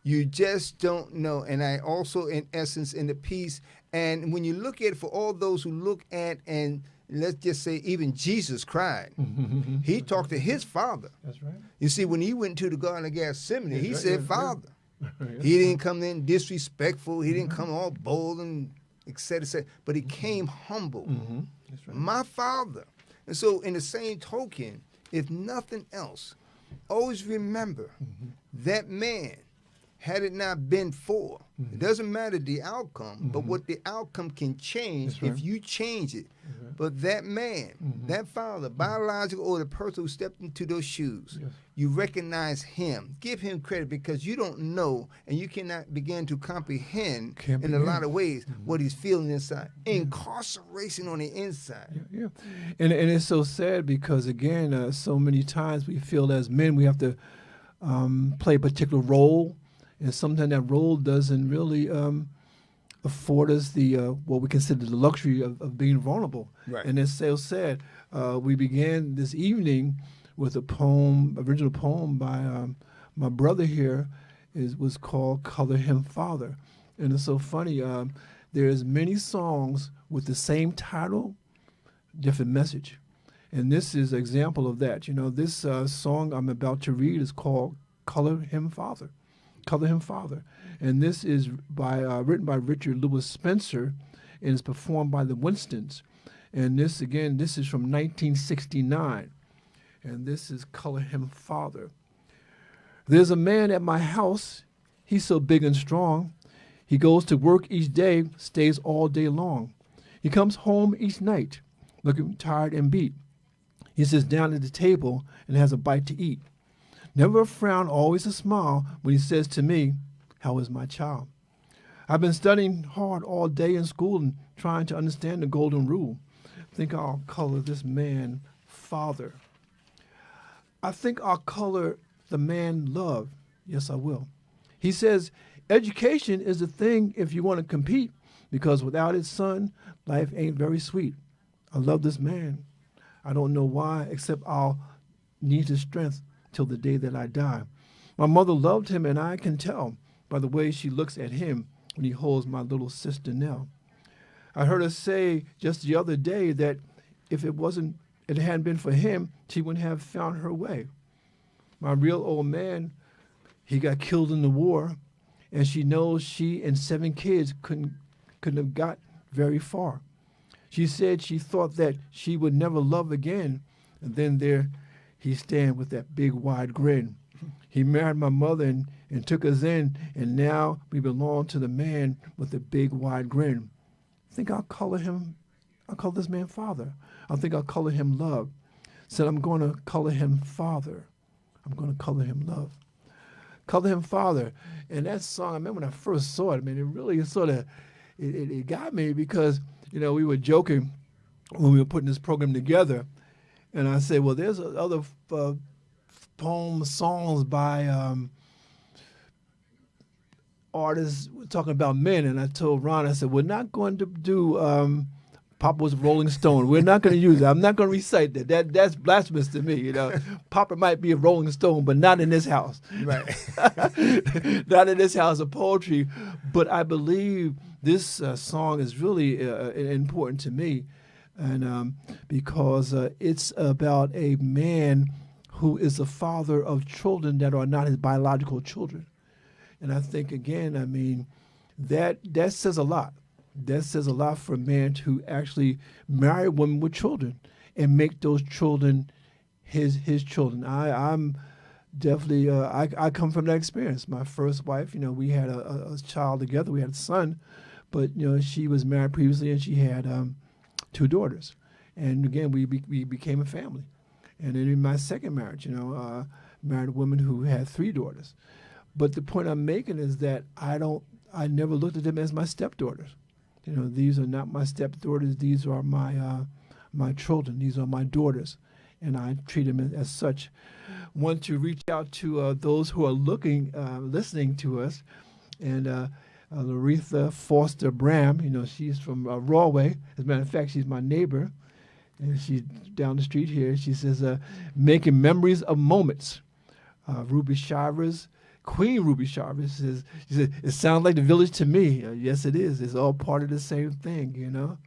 S1: You just don't know. And I also, in essence, in the piece, and when you look at it, for all those who look at, and let's just say even Jesus cried. He talked to his father. That's right. You see, when he went to the Garden of Gethsemane, he said, Father. He didn't come in disrespectful. He didn't come all bold and et cetera, but he came humble. That's right. My father. And so in the same token, if nothing else, always remember that man, had it not been for, it doesn't matter the outcome, but what the outcome can change if you change it. But that man, that father, biological or the person who stepped into those shoes, you recognize him. Give him credit, because you don't know and you cannot begin to comprehend in a lot of ways what he's feeling inside. Incarceration on the inside.
S2: And it's so sad, because, again, so many times we feel as men we have to play a particular role. And sometimes that role doesn't really afford us the what we consider the luxury of being vulnerable. Right. And it's so sad. We began this evening with a poem, original poem by my brother here, was called "Color Him Father," and it's so funny. There's many songs with the same title, different message, and this is an example of that. You know, this song I'm about to read is called "Color Him Father." Color Him Father. And this is written by Richard Lewis Spencer, and is performed by the Winstons. And this, again, this is from 1969. And this is Color Him Father. There's a man at my house. He's so big and strong. He goes to work each day, stays all day long. He comes home each night, looking tired and beat. He sits down at the table and has a bite to eat. Never a frown, always a smile when he says to me, "How is my child?" I've been studying hard all day in school and trying to understand the golden rule. I think I'll color this man father. I think I'll color the man love. Yes, I will. He says, education is the thing if you want to compete, because without it, son, life ain't very sweet. I love this man. I don't know why, except I'll need his strength till the day that I die. My mother loved him, and I can tell by the way she looks at him when he holds my little sister Nell. I heard her say just the other day that if it hadn't been for him, she wouldn't have found her way. my real old man, he got killed in the war, and she knows she and 7 kids couldn't have got very far. She said she thought that she would never love again, and then there he stand with that big wide grin. He married my mother and took us in, and now we belong to the man with the big wide grin. I think I'll call this man Father. I think I'll color him Love. Said I'm going to color him Father. I'm going to color him Love. Color him Father. And that song, I remember when I first saw it, man, it really sort of, it got me because, you know, we were joking when we were putting this program together. And I said, well, there's other poems, songs by artists talking about men. And I told Ron, I said, we're not going to do Papa was a Rolling Stone. We're not going to use it. I'm not going to recite that. That's blasphemous to me, you know. Papa might be a Rolling Stone, but not in this house.
S1: Right.
S2: Not in this house of poetry. But I believe this song is really important to me, and because it's about a man who is the father of children that are not his biological children. And I think, again, I mean, that says a lot. That says a lot for a man to actually marry a woman with children and make those children his children. I'm definitely, I come from that experience. My first wife, you know, we had a child together. We had a son, but, you know, she was married previously and she had 2 daughters. And again, we became a family. And then in my second marriage, you know, married a woman who had 3 daughters. But the point I'm making is that I never looked at them as my stepdaughters. You know, these are not my stepdaughters. These are my children. These are my daughters, and I treat them as such. Want to reach out to those who are listening to us, and Laretha Foster Bram. You know, she's from Rawway. As a matter of fact, she's my neighbor, and she's down the street here. She says, "Making memories of moments." Ruby Shivers. Queen Ruby Sharp says, it sounds like the Village to me. Yes, it is. It's all part of the same thing, you know.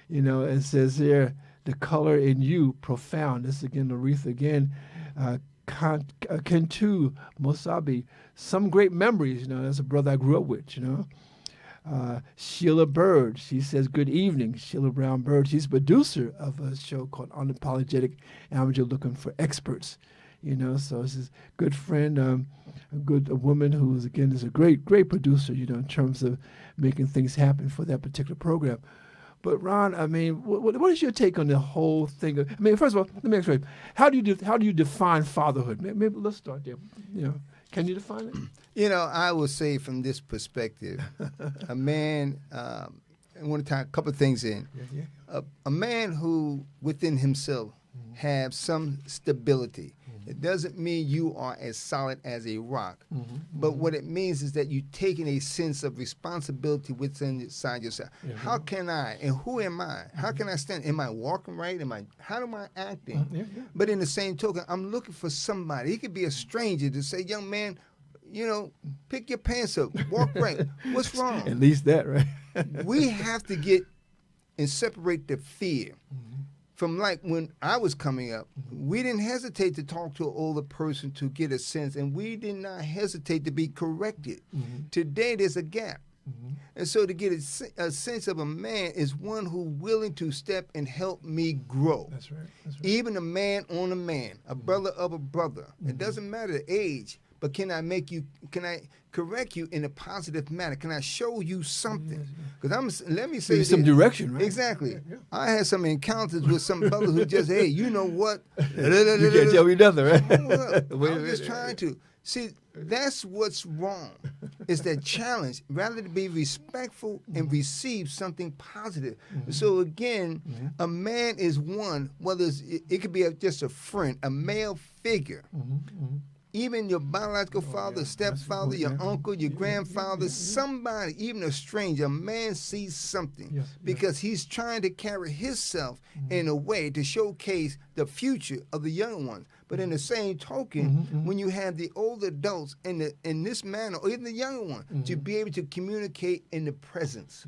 S2: You know, it says here, the color in you, profound. This again, Laretha again. Kentu Mosabi, some great memories, you know. That's a brother I grew up with, you know. Sheila Bird, she says, good evening. Sheila Brown Bird, she's producer of a show called Unapologetic Amateur Looking for Experts. You know, so she's a good friend, a woman who is a great producer, you know, in terms of making things happen for that particular program. But Ron, I mean, what is your take on the whole thing? I mean, first of all, let me ask you, how do you define fatherhood? Maybe let's start there. You know, can you define it?
S1: You know, I will say from this perspective, a man. I want to tie a couple of things in. Yeah. A man who within himself have some stability. It doesn't mean you are as solid as a rock, but what it means is that you're taking a sense of responsibility inside yourself. How can I, and who am I? How can I stand? Am I walking right? How am I acting? But in the same token, I'm looking for somebody. He could be a stranger to say, young man, you know, pick your pants up, walk right. What's wrong?
S2: At least that, right?
S1: We have to get and separate the fear. From like when I was coming up, we didn't hesitate to talk to an older person to get a sense, and we did not hesitate to be corrected. Today, there's a gap. And so to get a sense of a man is one who's willing to step and help me grow.
S2: That's right.
S1: Even a man on a man, a brother of a brother. It doesn't matter the age, but can I correct you in a positive manner? Can I show you something? Because let me say
S2: maybe some direction, right?
S1: Exactly. Yeah. I had some encounters with some brothers who just, hey, you know what?
S2: You can't tell me nothing, right?
S1: I'm just trying to. See, that's what's wrong. It's that challenge, rather to be respectful and receive something positive. So again, a man is one, whether it could be just a friend, a male figure. Even your biological father, stepfather, your uncle, your grandfather, somebody, even a stranger, a man sees something because he's trying to carry himself in a way to showcase the future of the young ones. But in the same token, when you have the older adults in this manner, or even the younger one, to be able to communicate in the presence.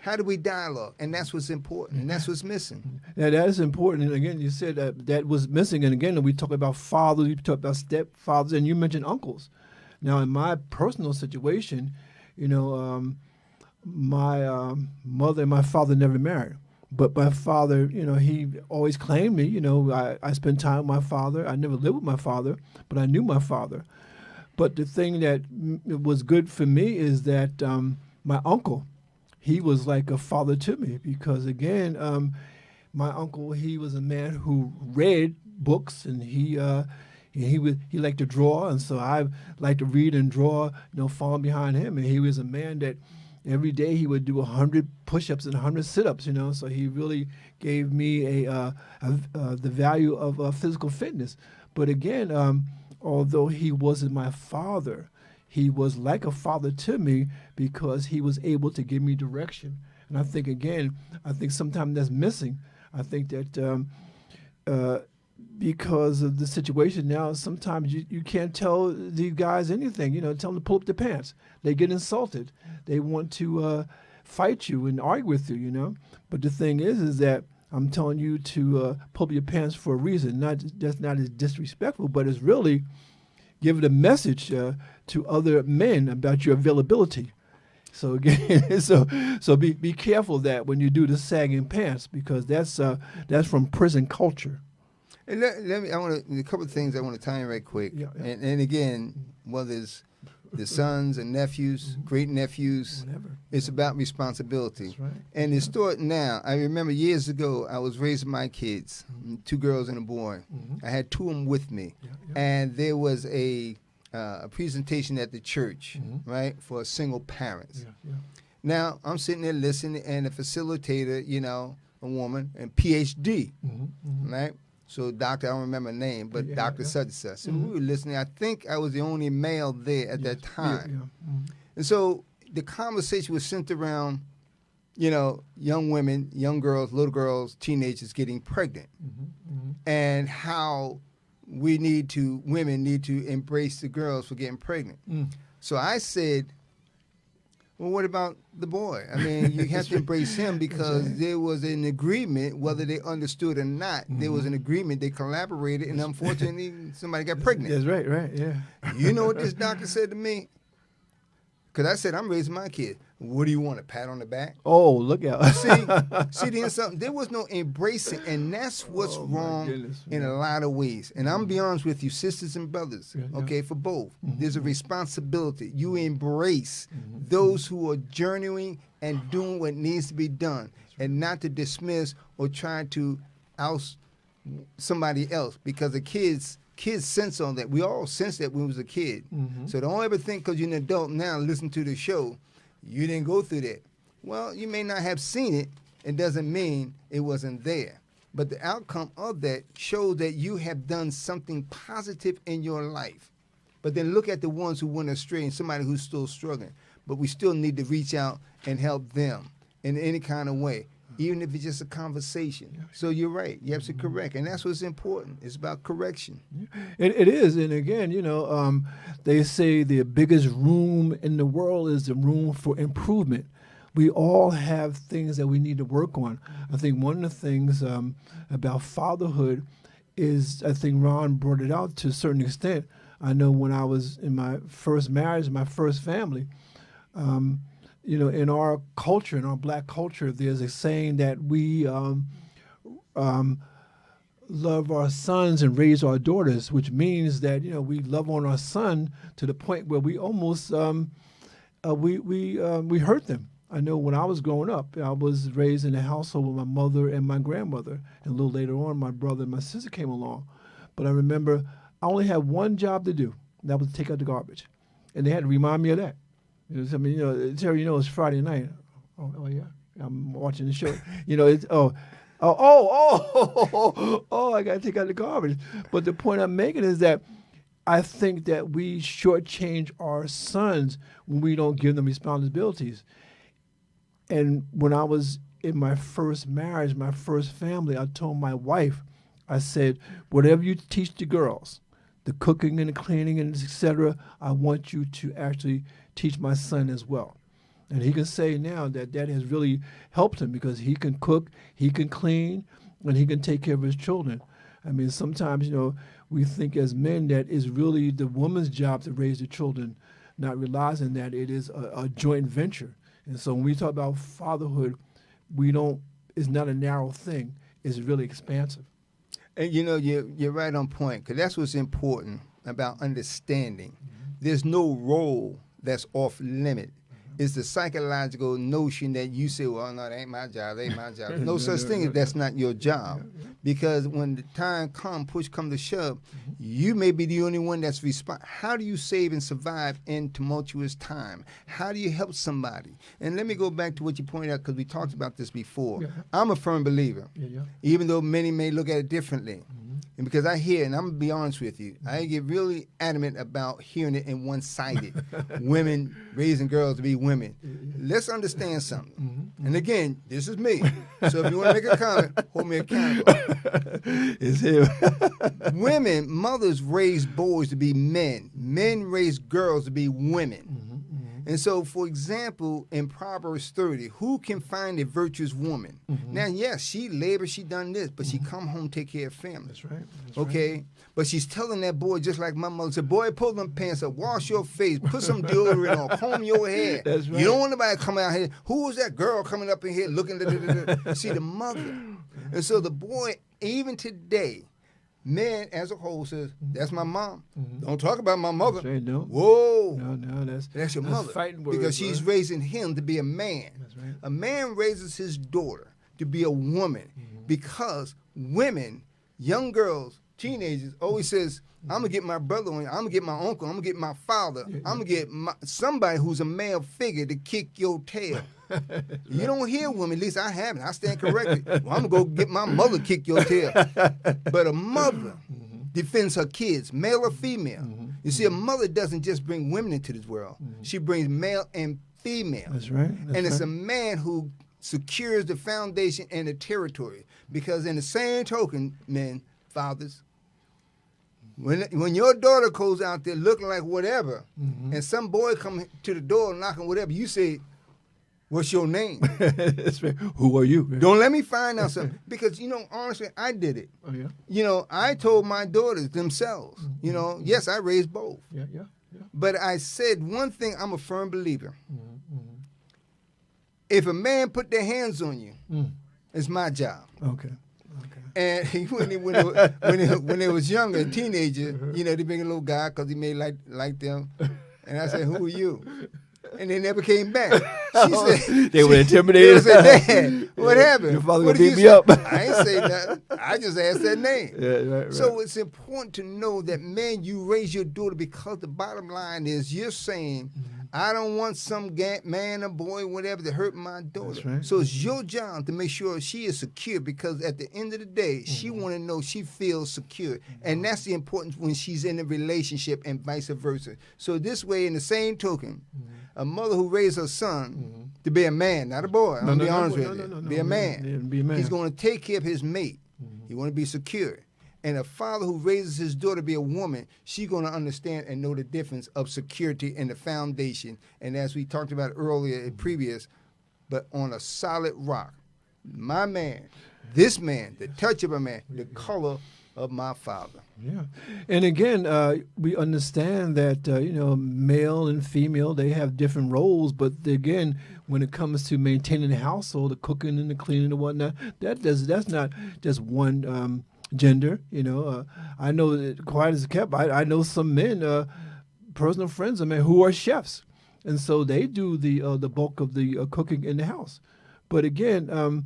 S1: How do we dialogue? And that's what's important, and that's what's missing.
S2: Yeah, that is important. And again, you said that was missing. And again, we talk about fathers, we talk about stepfathers, and you mentioned uncles. Now, in my personal situation, my mother and my father never married. But my father, he always claimed me. I spent time with my father. I never lived with my father, but I knew my father. But the thing that was good for me is that my uncle, he was like a father to me because, again, my uncle, he was a man who read books, and he liked to draw, and so I liked to read and draw, following behind him. And he was a man that every day he would do 100 push-ups and 100 sit-ups, so he really gave me the value of physical fitness. But again, although he wasn't my father, he was like a father to me because he was able to give me direction. And I think, again, sometimes that's missing. I think that because of the situation now, sometimes you can't tell these guys anything. Tell them to pull up their pants. They get insulted. They want to fight you and argue with you, But the thing is that I'm telling you to pull up your pants for a reason. That's not as disrespectful, but it's really giving a message to other men about your availability. So again, so be careful that when you do the sagging pants, because that's from prison culture.
S1: And let me. A couple of things I want to tie in right quick.
S2: Yeah.
S1: And again, whether it's the sons and nephews, great nephews,
S2: Whatever.
S1: it's about responsibility.
S2: That's right.
S1: And it's taught now. I remember years ago, I was raising my kids, 2 girls and a boy. I had 2 of them with me, and there was a presentation at the church, right, for single parents. Now I'm sitting there listening, and the facilitator, a woman, and PhD, right. So doctor, I don't remember her name, but Dr. Such and Such. So we were listening. I think I was the only male there at that time. And so the conversation was centered around, young women, young girls, little girls, teenagers getting pregnant, and how women need to embrace the girls for getting pregnant. So I said, well, what about the boy? I mean, you have to embrace him because there was an agreement, whether they understood or not. There was an agreement. They collaborated, and unfortunately, somebody got pregnant.
S2: That's right, yeah.
S1: You know what this doctor said to me? Because I said, I'm raising my kid. What do you want, a pat on the back?
S2: Oh, look out.
S1: See, then something. There was no embracing, and that's what's wrong in a lot of ways. And I'm be honest with you, sisters and brothers, okay, for both. There's a responsibility. You embrace those who are journeying and doing what needs to be done, and not to dismiss or try to oust somebody else, because the kids sense on that. We all sense that when we was a kid. So don't ever think because you're an adult now, listen to the show, you didn't go through that. Well, you may not have seen it. It doesn't mean it wasn't there. But the outcome of that shows that you have done something positive in your life. But then look at the ones who went astray and somebody who's still struggling. But we still need to reach out and help them in any kind of way, even if it's just a conversation. So you're right. You're absolutely correct. And that's what's important. It's about correction.
S2: It is. And again, they say the biggest room in the world is the room for improvement. We all have things that we need to work on. I think one of the things about fatherhood is, I think Ron brought it out to a certain extent. I know when I was in my first marriage, my first family, in our culture, in our black culture, there's a saying that we love our sons and raise our daughters, which means that we love on our son to the point where we almost we hurt them. I know when I was growing up, I was raised in a household with my mother and my grandmother, and a little later on, my brother and my sister came along. But I remember I only had one job to do, and that was to take out the garbage, and they had to remind me of that. Terry, it's Friday night. Oh yeah, I'm watching the show. I got to take out the garbage. But the point I'm making is that I think that we shortchange our sons when we don't give them responsibilities. And when I was in my first marriage, my first family, I told my wife, I said, whatever you teach the girls, the cooking and the cleaning and etc., I want you to actually teach my son as well. And he can say now that that has really helped him because he can cook, he can clean, and he can take care of his children. I mean, sometimes, we think as men that it's really the woman's job to raise the children, not realizing that it is a joint venture. And so when we talk about fatherhood, it's not a narrow thing. It's really expansive.
S1: And you're right on point, because that's what's important about understanding. Mm-hmm. There's no role that's off limit. It's the psychological notion that you say, well, no, that ain't my job, that ain't my job. No such thing if that's not your job. Because when the time push come to shove, you may be the only one that's responsible. How do you save and survive in tumultuous time? How do you help somebody? And let me go back to what you pointed out, because we talked about this before. Yeah. I'm a firm believer, even though many may look at it differently. And because I hear, and I'm going to be honest with you, I get really adamant about hearing it in one-sided. Women raising girls to be women. Let's understand something. And again, this is me. So if you want to make a comment, hold me accountable.
S2: It's him.
S1: Women, mothers raise boys to be men. Men raise girls to be women. And so, for example, in Proverbs 30, who can find a virtuous woman? Now, yes, she labors, she done this, but she come home, take care of family.
S2: That's right.
S1: Okay? But she's telling that boy, just like my mother said, boy, pull them pants up, wash your face, put some deodorant on, comb your hair.
S2: That's right.
S1: You don't want nobody coming out here. Who was that girl coming up in here looking? See, the mother. And so the boy, even today, men as a whole says, that's my mom. Don't talk about my mother.
S2: Right, no.
S1: Whoa.
S2: No,
S1: that's your mother.
S2: Fighting words,
S1: because she's raising him to be a man.
S2: That's right.
S1: A man raises his daughter to be a woman because women, young girls, teenagers, always says, I'm going to get my brother on you. I'm going to get my uncle. I'm going to get my father. I'm going to get somebody who's a male figure to kick your tail. You don't hear women, at least I haven't. I stand corrected. Well, I'm going to go get my mother kick your tail. But a mother defends her kids, male or female. You see, a mother doesn't just bring women into this world. She brings male and female.
S2: That's right.
S1: And it's a man who secures the foundation and the territory. Because in the same token, men, fathers, when your daughter goes out there looking like whatever, and some boy come to the door knocking whatever, you say, what's your name?
S2: Who are you?
S1: Don't let me find out something. Because, honestly, I did it.
S2: Oh, yeah?
S1: I told my daughters themselves, yes, I raised both.
S2: Yeah.
S1: But I said one thing, I'm a firm believer. If a man put their hands on you, it's my job.
S2: Okay.
S1: And when they was younger, a teenager, they bring a little guy because he may like them. And I said, who are you? And they never came back. She said,
S2: they were intimidated.
S1: They said, Dad, what happened?
S2: Your father
S1: what
S2: beat me up.
S1: I ain't say nothing. I just asked that name.
S2: Yeah, right.
S1: So it's important to know that, man, you raise your daughter because the bottom line is you're saying, I don't want some man or boy, whatever, to hurt my daughter.
S2: That's right.
S1: So it's your job to make sure she is secure, because at the end of the day, she want to know she feels secure. And that's the importance when she's in a relationship and vice versa. So this way, in the same token, a mother who raised her son to be a man, not a boy. I'm going to be honest with you. Be a man.
S2: Yeah, be a man.
S1: He's going to take care of his mate. He want to be secure. And a father who raises his daughter to be a woman, she's going to understand and know the difference of security and the foundation. And as we talked about earlier in previous, but on a solid rock. My man, this man, the touch of a man, the color of my father.
S2: Yeah. And again, we understand that, male and female, they have different roles. But again, when it comes to maintaining the household, the cooking and the cleaning and whatnot, that's not just one gender. I know that quiet as kept. I know some men, personal friends of mine, who are chefs. And so they do the bulk of the cooking in the house. But again,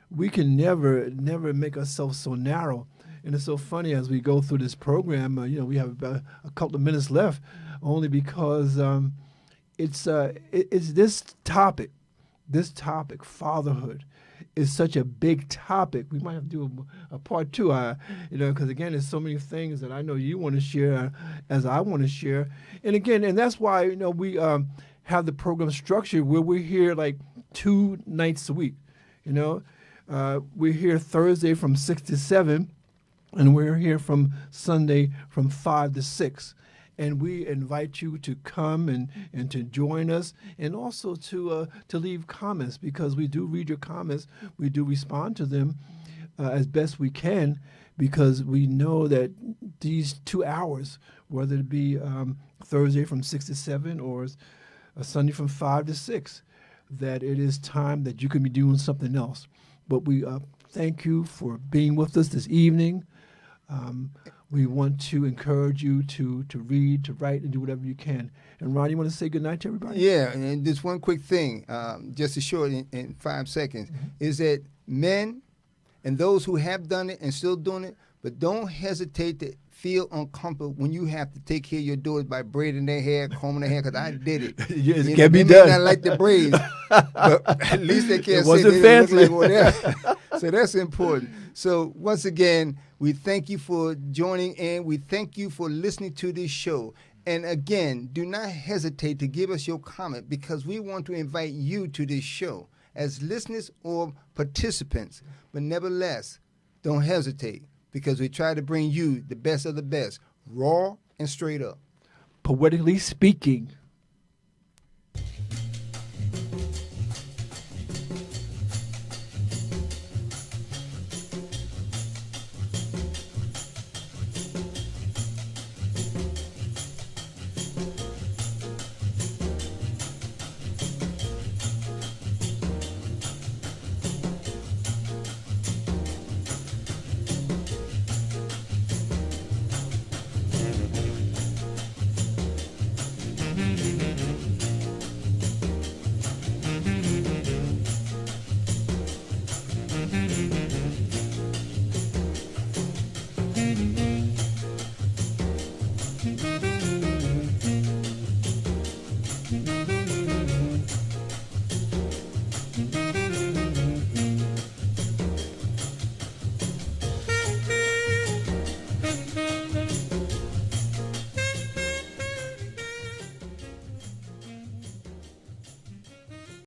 S2: we can never make ourselves so narrow. And it's so funny as we go through this program, we have about a couple of minutes left, only because it's this topic, fatherhood, is such a big topic. We might have to do a part two, because again, there's so many things that I know you want to share as I want to share. And that's why, we have the program structured where we're here like 2 nights a week. We're here Thursday from 6 to 7. And we're here from Sunday from 5 to 6. And we invite you to come and to join us, and also to leave comments, because we do read your comments. We do respond to them as best we can, because we know that these 2 hours, whether it be Thursday from 6 to 7 or a Sunday from 5 to 6, that it is time that you can be doing something else. But we thank you for being with us this evening. We want to encourage you to read, to write, and do whatever you can. And Ron, you want to say good night to everybody?
S1: Yeah, and just one quick thing, just to short in 5 seconds, is that men and those who have done it and still doing it, but don't hesitate to feel uncomfortable when you have to take care of your daughters by braiding their hair, combing their hair, because I did it.
S2: Yes, it can be done.
S1: They may not like the braids, but at least they can't
S2: it
S1: say
S2: wasn't
S1: they
S2: fancy.
S1: look like whatever. So that's important. So once again, we thank you for joining in. We thank you for listening to this show. And again, do not hesitate to give us your comment, because we want to invite you to this show as listeners or participants. But nevertheless, don't hesitate, because we try to bring you the best of the best, raw and straight up.
S2: Poetically Speaking.